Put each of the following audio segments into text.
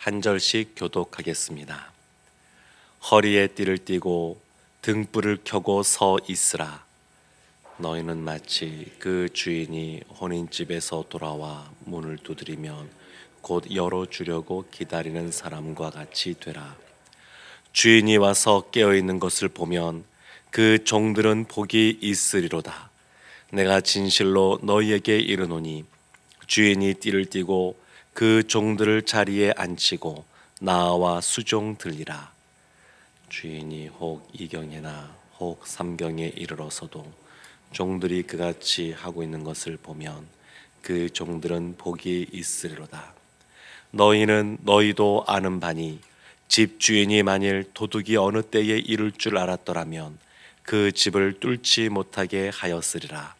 한 절씩 교독하겠습니다. 허리에 띠를 띠고 등불을 켜고 서 있으라. 너희는 마치 그 주인이 혼인집에서 돌아와 문을 두드리면 곧 열어주려고 기다리는 사람과 같이 되라. 주인이 와서 깨어있는 것을 보면 그 종들은 복이 있으리로다. 내가 진실로 너희에게 이르노니 주인이 띠를 띠고 그 종들을 자리에 앉히고 나와 수종 들리라. 주인이 혹 이경에나 혹 삼경에 이르러서도 종들이 그같이 하고 있는 것을 보면 그 종들은 복이 있으리로다. 너희도 아는 바니 집 주인이 만일 도둑이 어느 때에 이룰 줄 알았더라면 그 집을 뚫지 못하게 하였으리라.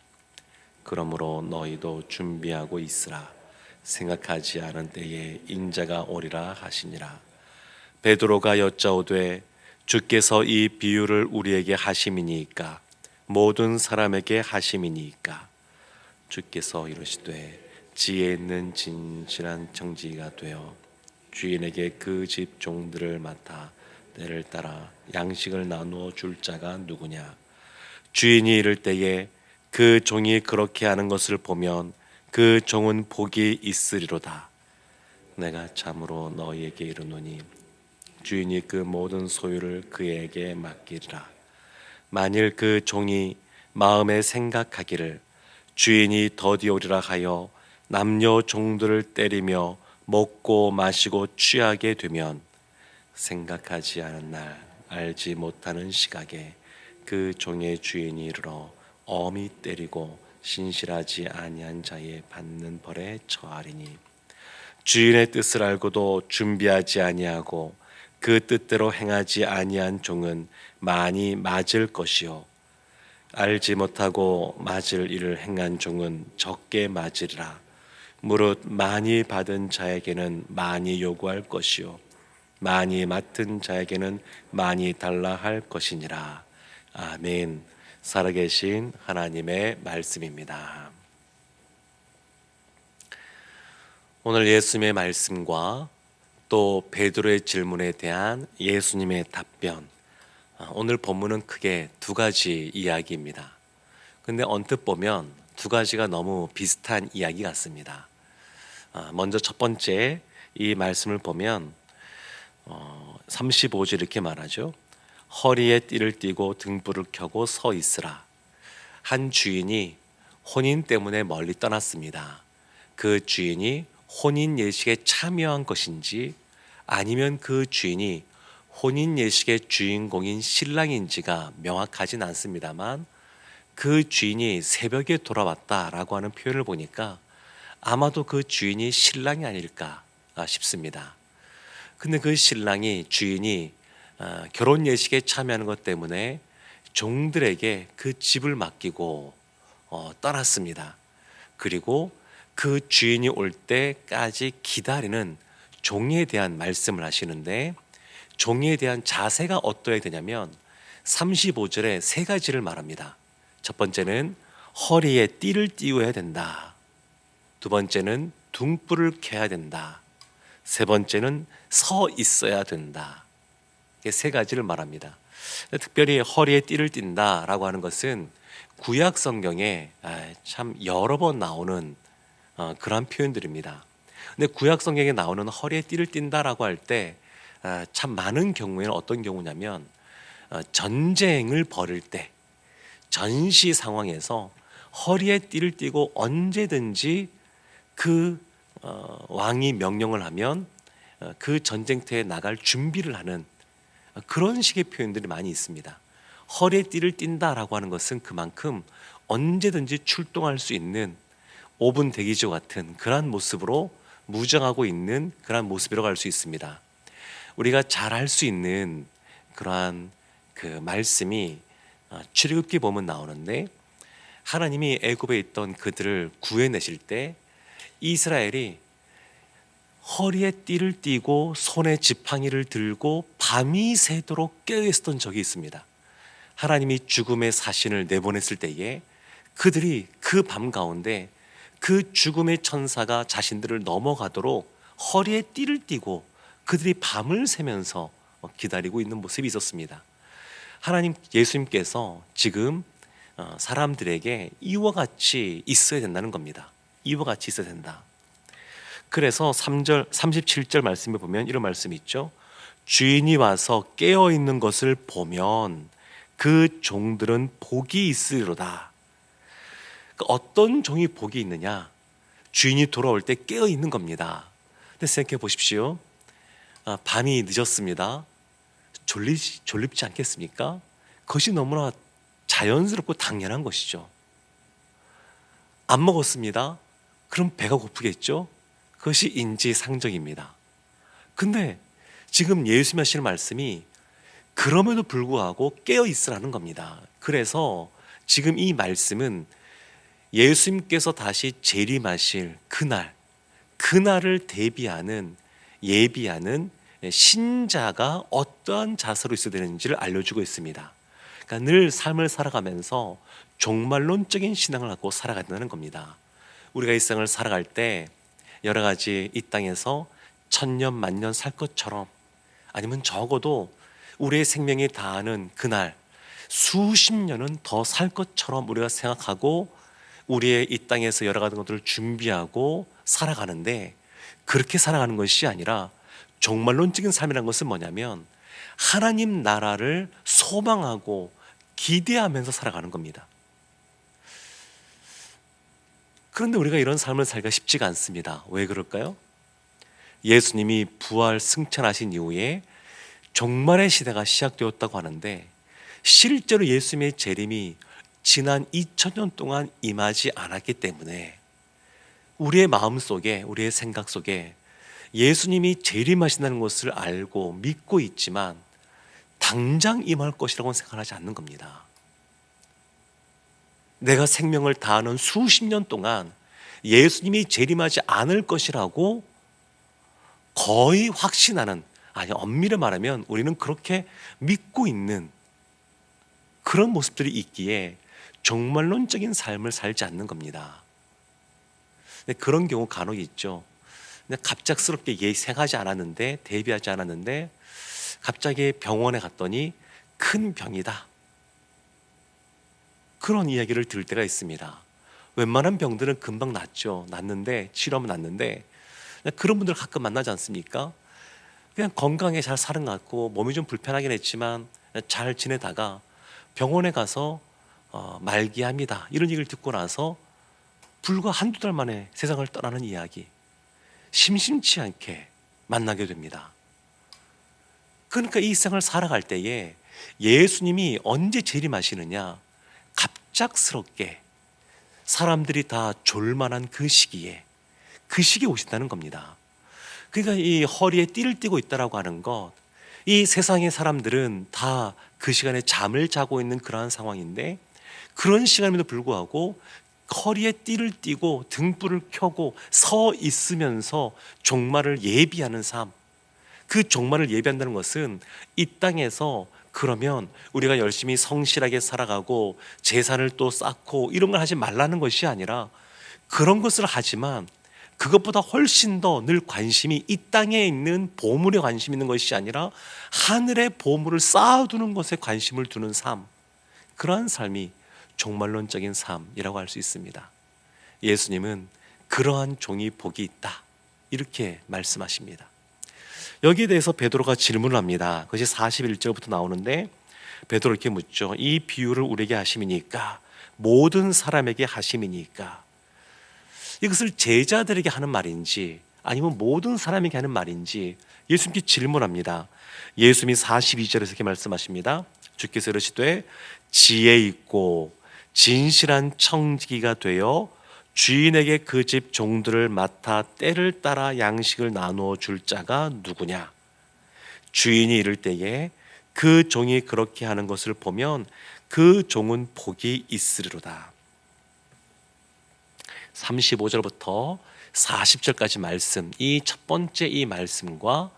그러므로 너희도 준비하고 있으라. 생각하지 않은 때에 인자가 오리라 하시니라. 베드로가 여짜오되 주께서 이 비유를 우리에게 하심이니이까 모든 사람에게 하심이니이까. 주께서 이르시되 지혜 있는 진실한 청지기가 되어 주인에게 그 집 종들을 맡아 때를 따라 양식을 나누어 줄 자가 누구냐. 주인이 이를 때에 그 종이 그렇게 하는 것을 보면 그 종은 복이 있으리로다. 내가 참으로 너희에게 이르노니 주인이 그 모든 소유를 그에게 맡기리라. 만일 그 종이 마음에 생각하기를 주인이 더디오리라 하여 남녀 종들을 때리며 먹고 마시고 취하게 되면 생각하지 않은 날 알지 못하는 시각에 그 종의 주인이 이르러 엄히 때리고 신실하지 아니한 자의 받는 벌에 처하리니. 주인의 뜻을 알고도 준비하지 아니하고 그 뜻대로 행하지 아니한 종은 많이 맞을 것이요 알지 못하고 맞을 일을 행한 종은 적게 맞으리라. 무릇 많이 받은 자에게는 많이 요구할 것이요 많이 맡은 자에게는 많이 달라 할 것이니라. 아멘. 살아계신 하나님의 말씀입니다. 오늘 예수님의 말씀과 또 베드로의 질문에 대한 예수님의 답변, 오늘 본문은 크게 두 가지 이야기입니다. 근데 언뜻 보면 두 가지가 너무 비슷한 이야기 같습니다. 먼저 첫 번째 이 말씀을 보면 35절 이렇게 말하죠. 허리에 띠를 띠고 등불을 켜고 서 있으라. 한 주인이 혼인 때문에 멀리 떠났습니다. 그 주인이 혼인 예식에 참여한 것인지 아니면 그 주인이 혼인 예식의 주인공인 신랑인지가 명확하진 않습니다만 그 주인이 새벽에 돌아왔다라고 하는 표현을 보니까 아마도 그 주인이 신랑이 아닐까 싶습니다. 근데 그 신랑이 주인이 결혼 예식에 참여하는 것 때문에 종들에게 그 집을 맡기고 떠났습니다. 그리고 그 주인이 올 때까지 기다리는 종에 대한 말씀을 하시는데 종에 대한 자세가 어떠해야 되냐면 35절에 세 가지를 말합니다. 첫 번째는 허리에 띠를 띠어야 된다. 두 번째는 등불을 켜야 된다. 세 번째는 서 있어야 된다. 이게 세 가지를 말합니다. 특별히 허리에 띠를 띈다라고 하는 것은 구약 성경에 참 여러 번 나오는 그러한 표현들입니다. 근데 구약 성경에 나오는 허리에 띠를 띈다라고 할 때 참 많은 경우에는 어떤 경우냐면 전쟁을 벌일 때 전시 상황에서 허리에 띠를 띠고 언제든지 그 왕이 명령을 하면 그 전쟁터에 나갈 준비를 하는 그런 식의 표현들이 많이 있습니다. 허리에 띠를 띈다라고 하는 것은 그만큼 언제든지 출동할 수 있는 5분 대기조 같은 그러한 모습으로 무장하고 있는 그러한 모습이라고 할 수 있습니다. 우리가 잘 알 수 있는 그러한 그 말씀이 출애굽기 보면 나오는데 하나님이 애굽에 있던 그들을 구해내실 때 이스라엘이 허리에 띠를 띠고 손에 지팡이를 들고 밤이 새도록 깨어있었던 적이 있습니다. 하나님이 죽음의 사신을 내보냈을 때에 그들이 그 밤 가운데 그 죽음의 천사가 자신들을 넘어가도록 허리에 띠를 띠고 그들이 밤을 새면서 기다리고 있는 모습이 있었습니다. 하나님 예수님께서 지금 사람들에게 이와 같이 있어야 된다는 겁니다. 이와 같이 있어야 된다. 그래서 3절 37절 말씀에 보면 이런 말씀이 있죠. 주인이 와서 깨어 있는 것을 보면 그 종들은 복이 있으리로다. 어떤 종이 복이 있느냐? 주인이 돌아올 때 깨어 있는 겁니다. 근데 생각해 보십시오. 밤이 늦었습니다. 졸립지 않겠습니까? 그것이 너무나 자연스럽고 당연한 것이죠. 안 먹었습니다. 그럼 배가 고프겠죠? 그것이 인지상정입니다. 근데 지금 예수님 하시는 말씀이 그럼에도 불구하고 깨어 있으라는 겁니다. 그래서 지금 이 말씀은 예수님께서 다시 재림하실 그날을 대비하는 예비하는 신자가 어떠한 자세로 있어야 되는지를 알려주고 있습니다. 그러니까 늘 삶을 살아가면서 종말론적인 신앙을 갖고 살아가야 된다는 겁니다. 우리가 이 생을 살아갈 때 여러 가지 이 땅에서 천년 만년 살 것처럼, 아니면 적어도 우리의 생명이 다하는 그날 수십 년은 더 살 것처럼 우리가 생각하고 우리의 이 땅에서 여러 가지 것들을 준비하고 살아가는데, 그렇게 살아가는 것이 아니라 종말론적인 삶이라는 것은 뭐냐면 하나님 나라를 소망하고 기대하면서 살아가는 겁니다. 그런데 우리가 이런 삶을 살기가 쉽지가 않습니다. 왜 그럴까요? 예수님이 부활 승천하신 이후에 종말의 시대가 시작되었다고 하는데, 실제로 예수님의 재림이 지난 2000년 동안 임하지 않았기 때문에 우리의 마음속에, 우리의 생각 속에 예수님이 재림하신다는 것을 알고 믿고 있지만 당장 임할 것이라고는 생각하지 않는 겁니다. 내가 생명을 다하는 수십 년 동안 예수님이 재림하지 않을 것이라고 거의 확신하는, 아니 엄밀히 말하면 우리는 그렇게 믿고 있는 그런 모습들이 있기에 종말론적인 삶을 살지 않는 겁니다. 그런 경우 간혹 있죠. 갑작스럽게 예상하지 않았는데, 대비하지 않았는데 갑자기 병원에 갔더니 큰 병이다, 그런 이야기를 들을 때가 있습니다. 웬만한 병들은 금방 낫는데, 치료하면 낫는데, 그런 분들 가끔 만나지 않습니까? 그냥 건강에 잘 사는 것 같고 몸이 좀 불편하긴 했지만 잘 지내다가 병원에 가서 말기암이다, 이런 얘기를 듣고 나서 불과 한두 달 만에 세상을 떠나는 이야기, 심심치 않게 만나게 됩니다. 그러니까 이 세상을 살아갈 때에 예수님이 언제 재림하시느냐, 갑작스럽게 사람들이 다 졸만한 그 시기에 오신다는 겁니다. 그러니까 이 허리에 띠를 띠고 있다라고 하는 것, 이 세상의 사람들은 다 그 시간에 잠을 자고 있는 그러한 상황인데, 그런 시간임에도 불구하고 허리에 띠를 띠고 등불을 켜고 서 있으면서 종말을 예비하는 삶, 그 종말을 예비한다는 것은 이 땅에서 그러면 우리가 열심히 성실하게 살아가고 재산을 또 쌓고 이런 걸 하지 말라는 것이 아니라, 그런 것을 하지만 그것보다 훨씬 더 늘 관심이 이 땅에 있는 보물에 관심 있는 것이 아니라 하늘의 보물을 쌓아두는 것에 관심을 두는 삶, 그러한 삶이 종말론적인 삶이라고 할 수 있습니다. 예수님은 그러한 종이 복이 있다, 이렇게 말씀하십니다. 여기에 대해서 베드로가 질문을 합니다. 그것이 41절부터 나오는데, 베드로 이렇게 묻죠. 이 비유를 우리에게 하심이니까, 모든 사람에게 하심이니까, 이것을 제자들에게 하는 말인지 아니면 모든 사람에게 하는 말인지 예수님께 질문합니다. 예수님이 42절에서 이렇게 말씀하십니다. 주께서 이르시되 지혜 있고 진실한 청지기가 되어 주인에게 그 집 종들을 맡아 때를 따라 양식을 나누어 줄 자가 누구냐? 주인이 이를 때에 그 종이 그렇게 하는 것을 보면 그 종은 복이 있으리로다. 35절부터 40절까지 말씀, 이 첫 번째 이 말씀과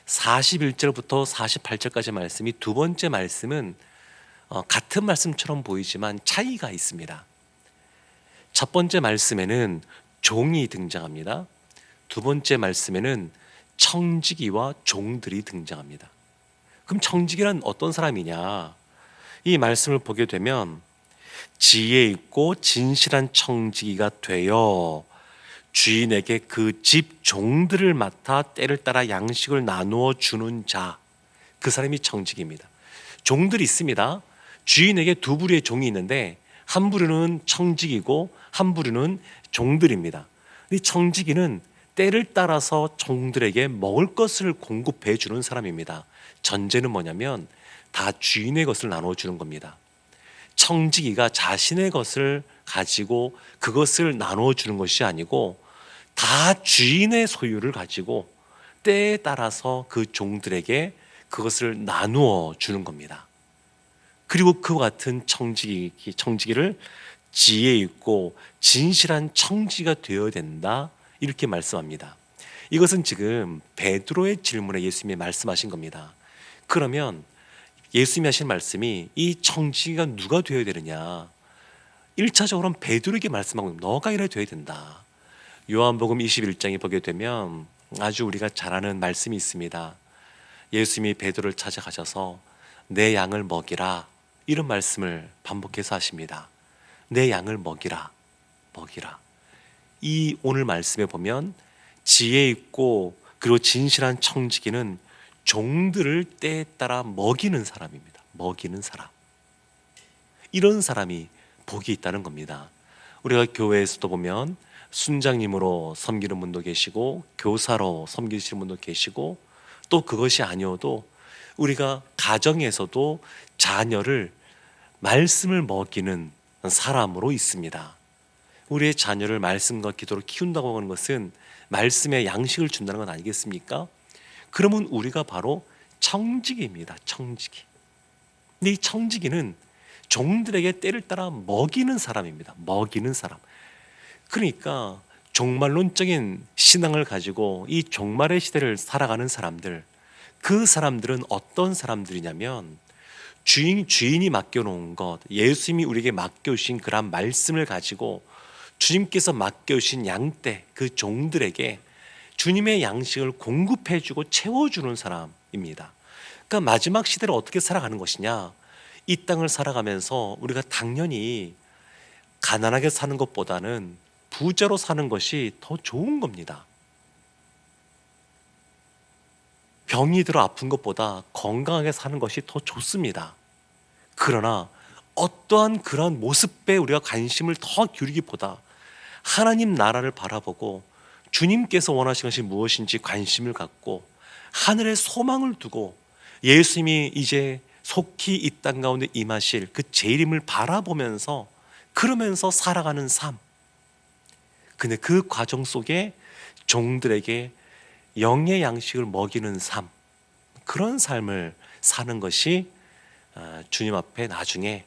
41절부터 48절까지 말씀이 두 번째 말씀은 같은 말씀처럼 보이지만 차이가 있습니다. 첫 번째 말씀에는 종이 등장합니다. 두 번째 말씀에는 청지기와 종들이 등장합니다. 그럼 청지기란 어떤 사람이냐? 이 말씀을 보게 되면 지혜 있고 진실한 청지기가 되어 주인에게 그 집 종들을 맡아 때를 따라 양식을 나누어 주는 자, 그 사람이 청지기입니다. 종들이 있습니다. 주인에게 두 부류의 종이 있는데 한 부류는 청지기고 한 부류는 종들입니다. 이 청지기는 때를 따라서 종들에게 먹을 것을 공급해 주는 사람입니다. 전제는 뭐냐면 다 주인의 것을 나눠 주는 겁니다. 청지기가 자신의 것을 가지고 그것을 나눠 주는 것이 아니고 다 주인의 소유를 가지고 때에 따라서 그 종들에게 그것을 나누어 주는 겁니다. 그리고 그와 같은 청지기를 지혜 있고 진실한 청지기가 되어야 된다, 이렇게 말씀합니다. 이것은 지금 베드로의 질문에 예수님이 말씀하신 겁니다. 그러면 예수님이 하신 말씀이 이 청지기가 누가 되어야 되느냐? 1차적으로는 베드로에게 말씀하고 너가 이래 되어야 된다. 요한복음 21장에 보게 되면 아주 우리가 잘 아는 말씀이 있습니다. 예수님이 베드로를 찾아가셔서 내 양을 먹이라, 이런 말씀을 반복해서 하십니다. 내 양을 먹이라, 먹이라. 이 오늘 말씀에 보면 지혜 있고 그리고 진실한 청지기는 종들을 때에 따라 먹이는 사람입니다. 먹이는 사람. 이런 사람이 복이 있다는 겁니다. 우리가 교회에서도 보면 순장님으로 섬기는 분도 계시고 교사로 섬기시는 분도 계시고 또 그것이 아니어도 우리가 가정에서도 자녀를 말씀을 먹이는 사람으로 있습니다. 우리의 자녀를 말씀과 기도로 키운다고 하는 것은 말씀의 양식을 준다는 건 아니겠습니까? 그러면 우리가 바로 청지기입니다. 청지기. 근데 이 청지기는 종들에게 때를 따라 먹이는 사람입니다. 먹이는 사람. 그러니까 종말론적인 신앙을 가지고 이 종말의 시대를 살아가는 사람들, 그 사람들은 어떤 사람들이냐면 주인이 맡겨놓은 것, 예수님이 우리에게 맡겨주신 그런 말씀을 가지고 주님께서 맡겨주신 양떼, 그 종들에게 주님의 양식을 공급해주고 채워주는 사람입니다. 그러니까 마지막 시대를 어떻게 살아가는 것이냐? 이 땅을 살아가면서 우리가 당연히 가난하게 사는 것보다는 부자로 사는 것이 더 좋은 겁니다. 병이 들어 아픈 것보다 건강하게 사는 것이 더 좋습니다. 그러나 어떠한 그런 모습에 우리가 관심을 더 기울이기보다 하나님 나라를 바라보고 주님께서 원하시는 것이 무엇인지 관심을 갖고 하늘에 소망을 두고 예수님이 이제 속히 이 땅 가운데 임하실 그 재림을 바라보면서 그러면서 살아가는 삶. 근데 그 과정 속에 종들에게 영의 양식을 먹이는 삶, 그런 삶을 사는 것이 주님 앞에 나중에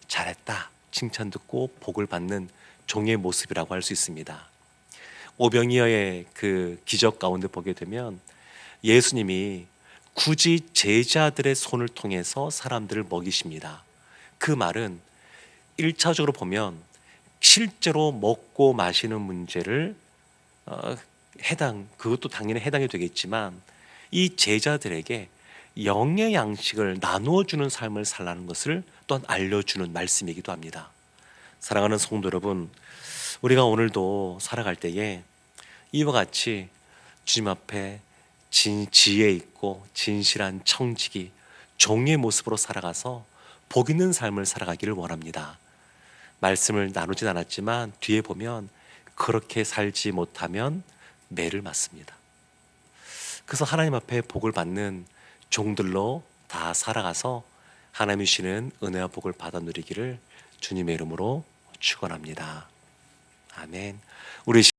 잘했다 칭찬 듣고 복을 받는 종의 모습이라고 할 수 있습니다. 오병이어의 그 기적 가운데 보게 되면 예수님이 굳이 제자들의 손을 통해서 사람들을 먹이십니다. 그 말은 1차적으로 보면 실제로 먹고 마시는 문제를 그것도 당연히 해당이 되겠지만 이 제자들에게 영의 양식을 나누어 주는 삶을 살라는 것을 또한 알려주는 말씀이기도 합니다. 사랑하는 성도 여러분, 우리가 오늘도 살아갈 때에 이와 같이 주님 앞에 지혜 있고 진실한 청지기, 종의 모습으로 살아가서 복 있는 삶을 살아가기를 원합니다. 말씀을 나누진 않았지만 뒤에 보면 그렇게 살지 못하면 매를 맞습니다. 그래서 하나님 앞에 복을 받는 종들로 다 살아가서 하나님이 주시는 은혜와 복을 받아 누리기를 주님의 이름으로 축원합니다. 아멘. 우리